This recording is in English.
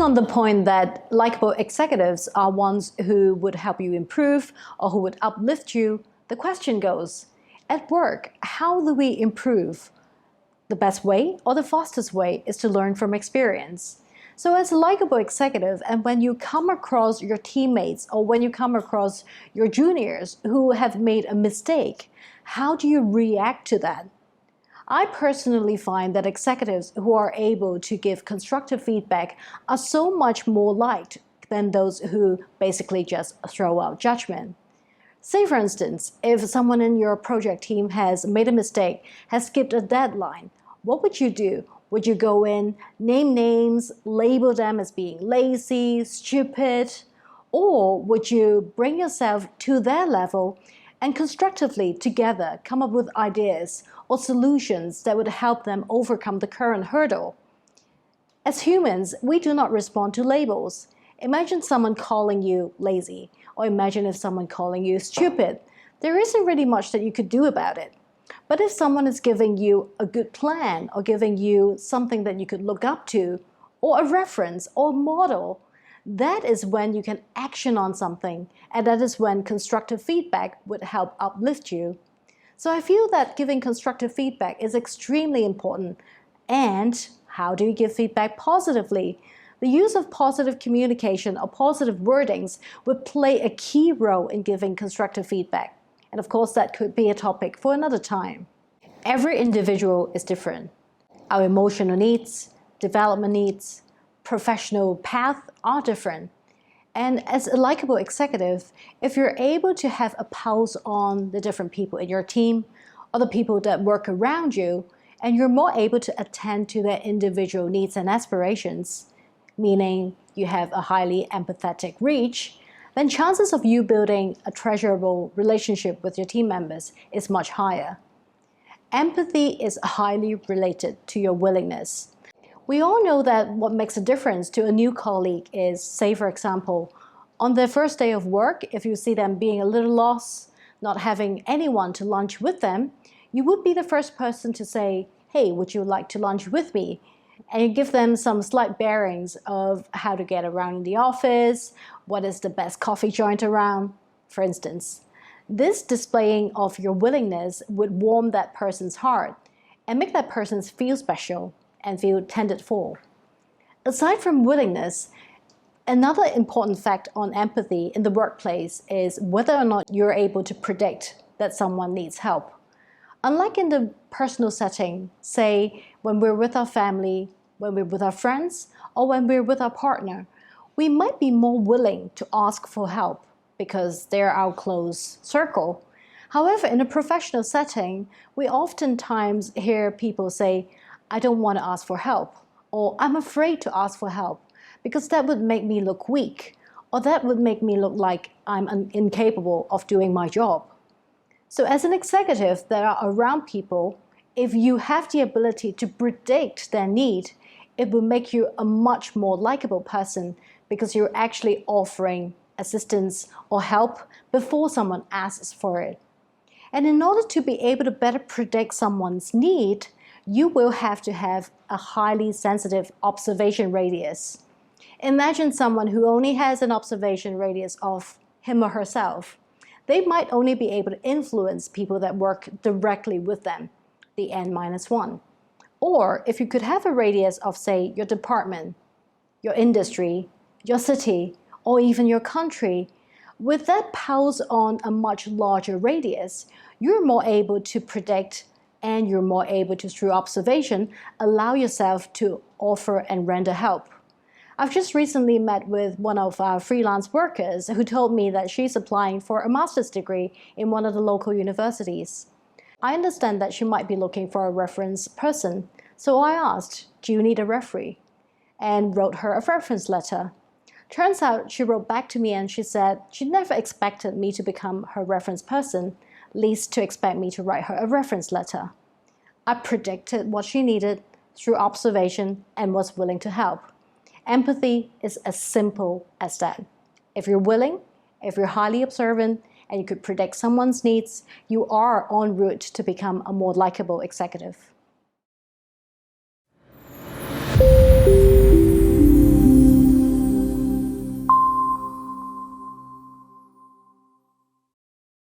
on the point that likable executives are ones who would help you improve or who would uplift you, the question goes, at work, how do we improve? The best way or the fastest way is to learn from experience. So as a likable executive, and when you come across your teammates or when you come across your juniors who have made a mistake, how do you react to that? I personally find that executives who are able to give constructive feedback are so much more liked than those who basically just throw out judgment. Say for instance, if someone in your project team has made a mistake, has skipped a deadline, what would you do? Would you go in, name names, label them as being lazy, stupid, or would you bring yourself to their level and constructively together come up with ideas or solutions that would help them overcome the current hurdle? As humans, we do not respond to labels. Imagine someone calling you lazy, or imagine if someone calling you stupid. There isn't really much that you could do about it. But if someone is giving you a good plan or giving you something that you could look up to, or a reference or model, that is when you can action on something, and that is when constructive feedback would help uplift you. So I feel that giving constructive feedback is extremely important. And how do you give feedback positively? The use of positive communication or positive wordings would play a key role in giving constructive feedback. And of course, that could be a topic for another time. Every individual is different. Our emotional needs, development needs, professional path are different. And as a likable executive, if you're able to have a pulse on the different people in your team or the people that work around you, and you're more able to attend to their individual needs and aspirations, meaning you have a highly empathetic reach, then chances of you building a treasurable relationship with your team members is much higher. Empathy is highly related to your willingness. We all know that what makes a difference to a new colleague is, say for example, on their first day of work, if you see them being a little lost, not having anyone to lunch with them, you would be the first person to say, "Hey, would you like to lunch with me?" And you give them some slight bearings of how to get around in the office, what is the best coffee joint around, for instance. This displaying of your willingness would warm that person's heart and make that person feel special and feel tended for. Aside from willingness, another important fact on empathy in the workplace is whether or not you're able to predict that someone needs help. Unlike in the personal setting, say when we're with our family, when we're with our friends, or when we're with our partner, we might be more willing to ask for help because they're our close circle. However, in a professional setting, we oftentimes hear people say, "I don't want to ask for help," or "I'm afraid to ask for help because that would make me look weak," or "that would make me look like I'm incapable of doing my job." So as an executive that are around people, if you have the ability to predict their need, it will make you a much more likable person because you're actually offering assistance or help before someone asks for it. And in order to be able to better predict someone's need, you will have to have a highly sensitive observation radius. Imagine someone who only has an observation radius of him or herself. They might only be able to influence people that work directly with them, the N-1. Or if you could have a radius of, say, your department, your industry, your city, or even your country, with that pulse on a much larger radius, you're more able to predict and you're more able to, through observation, allow yourself to offer and render help. I've just recently met with one of our freelance workers who told me that she's applying for a master's degree in one of the local universities. I understand that she might be looking for a reference person, so I asked, "Do you need a referee?" and wrote her a reference letter. Turns out she wrote back to me and she said she never expected me to become her reference person, least to expect me to write her a reference letter. I predicted what she needed through observation and was willing to help. Empathy is as simple as that. If you're willing, if you're highly observant, and you could predict someone's needs, you are en route to become a more likable executive.